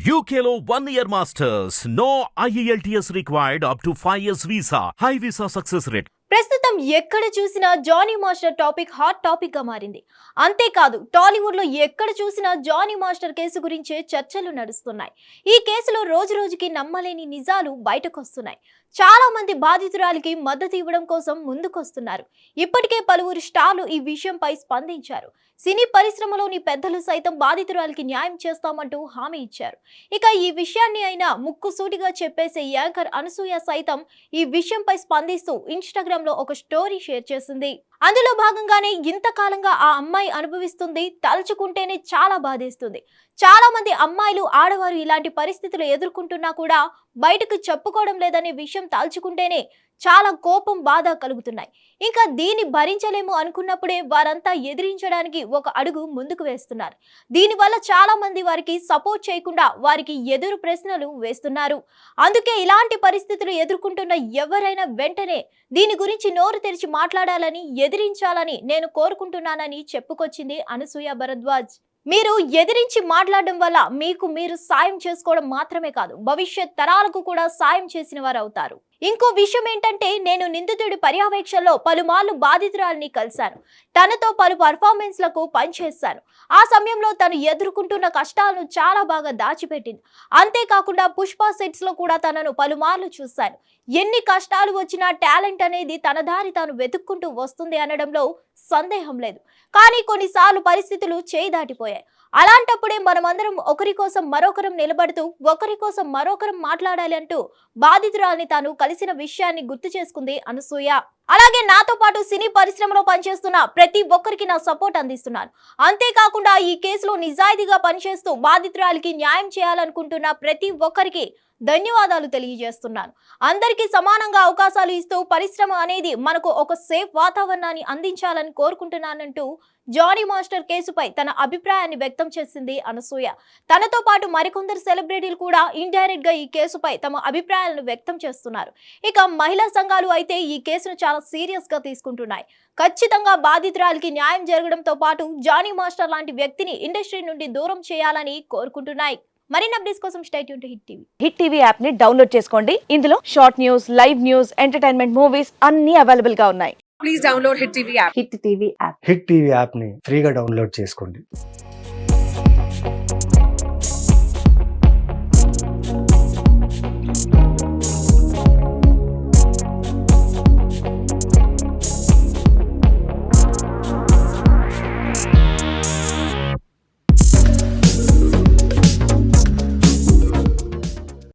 UKLO 1 year masters. No IELTS required up to 5 years visa. High visa success rate. ప్రస్తుతం ఎక్కడ చూసినా Jani master topic hot topic గా మారింది. అంతేకాదు టాలీవుడ్ లో ఎక్కడ చూసినా జానీ మాస్టర్ కేసు గురించే చర్చలు నడుస్తున్నాయి. ఈ కేసులో రోజు రోజుకి నమ్మలేని నిజాలు బయటకొస్తున్నాయి. చాలా మంది బాధితురాలికి మద్దతు ఇవ్వడం కోసం ముందుకొస్తున్నారు. ఇప్పటికే పలువురు స్టార్లు ఈ విషయంపై స్పందించారు. సినీ పరిశ్రమలోని పెద్దలు సైతం బాధితురాలికి న్యాయం చేస్తామంటూ హామీ ఇచ్చారు. ఇక ఈ విషయాన్ని అయినా ముక్కుసూటిగా చెప్పేసే యాంకర్ అనసూయ సైతం ఈ విషయంపై స్పందిస్తూ ఇన్స్టాగ్రామ్ లో ఒక స్టోరీ షేర్ చేసింది. అందులో భాగంగానే ఇంతకాలంగా ఆ అమ్మాయి అనుభవిస్తుంది తలుచుకుంటేనే చాలా బాధేస్తుంది. చాలా మంది అమ్మాయిలు ఆడవారు ఇలాంటి పరిస్థితులు ఎదుర్కొంటున్నా కూడా బయటకు చెప్పుకోవడం లేదనే విషయం తలుచుకుంటేనే చాలా కోపం బాధ కలుగుతున్నాయి. ఇంకా దీన్ని భరించలేము అనుకున్నప్పుడే వారంతా ఎదిరించడానికి ఒక అడుగు ముందుకు వేస్తున్నారు. దీనివల్ల చాలా మంది వారికి సపోర్ట్ చేయకుండా వారికి ఎదురు ప్రశ్నలు వేస్తున్నారు. అందుకే ఇలాంటి పరిస్థితులు ఎదుర్కొంటున్న ఎవరైనా వెంటనే దీని గురించి నోరు తెరిచి మాట్లాడాలని ఎదిరించాలని నేను కోరుకుంటున్నానని చెప్పుకొచ్చింది అనసూయ భరద్వాజ్. మీరు ఎదిరించి మాట్లాడడం వల్ల మీకు మీరు సాయం చేసుకోవడం మాత్రమే కాదు, భవిష్యత్ తరాలకు కూడా సాయం చేసిన వారు అవుతారు. ఇంకో విషయం ఏంటంటే, నేను నిందితుడి పర్యవేక్షణలో పలుమార్లు బాధితురాలిని కలిశాను. తనతో పలు పర్ఫార్మెన్స్లకు పనిచేశాను. ఆ సమయంలో తను ఎదుర్కొంటున్న కష్టాలను చాలా బాగా దాచిపెట్టింది. అంతేకాకుండా పుష్ప సెట్స్ లో కూడా తనను పలుమార్లు చూశాను. ఎన్ని కష్టాలు వచ్చినా టాలెంట్ అనేది తన దారి తాను వెతుక్కుంటూ వస్తుంది అనడంలో సందేహం లేదు. కానీ కొన్నిసార్లు పరిస్థితులు చేయి దాటిపోయాయి. అలాంటప్పుడే మనమందరం ఒకరి కోసం మరొకరం నిలబడుతూ ఒకరి కోసం మరొకరం మాట్లాడాలి అంటూ బాధితురాల్ని తాను కలిసిన విషయాన్ని గుర్తు చేసుకుంది అనసూయ. అలాగే నాతో పాటు సినీ పరిశ్రమలో పనిచేస్తున్న ప్రతి ఒక్కరికి నా సపోర్ట్ అందిస్తున్నాను. అంతేకాకుండా ఈ కేసులో నిజాయితీగా పనిచేస్తూ బాధితురాలికి న్యాయం చేయాలనుకుంటున్న ప్రతి ఒక్కరికి ధన్యవాదాలు తెలియజేస్తున్నాను. అందరికీ సమానంగా అవకాశాలు ఇస్తూ పరిశ్రమ అనేది మనకు ఒక సేఫ్ వాతావరణాన్ని అందించాలని కోరుకుంటున్నానంటూ జానీ మాస్టర్ కేసుపై తన అభిప్రాయాన్ని వ్యక్తం చేసింది అనసూయ. తనతో పాటు మరికొందరు సెలబ్రిటీలు కూడా ఇండైరెక్ట్ గా ఈ కేసుపై తమ అభిప్రాయాలను వ్యక్తం చేస్తున్నారు. ఇక మహిళా సంఘాలు అయితే ఈ కేసును చాలా సీరియస్ గా తీసుకుంటున్నాయి. ఖచ్చితంగా బాధితురాలికి న్యాయం జరగడంతో పాటు జానీ మాస్టర్ లాంటి వ్యక్తిని ఇండస్ట్రీ నుండి దూరం చేయాలని కోరుకుంటున్నాయి. మరిన్ని అప్డేట్స్ కోసం stay tune to hit TV. Hit TV app ని డౌన్లోడ్ చేసుకోండి. ఇందులో short news, live news, entertainment movies అన్ని అవైలబుల్ గా ఉన్నాయి. Please download Hit TV app. Hit TV app. Hit TV యాప్ని ఫ్రీగా డౌన్లోడ్ చేసుకోండి.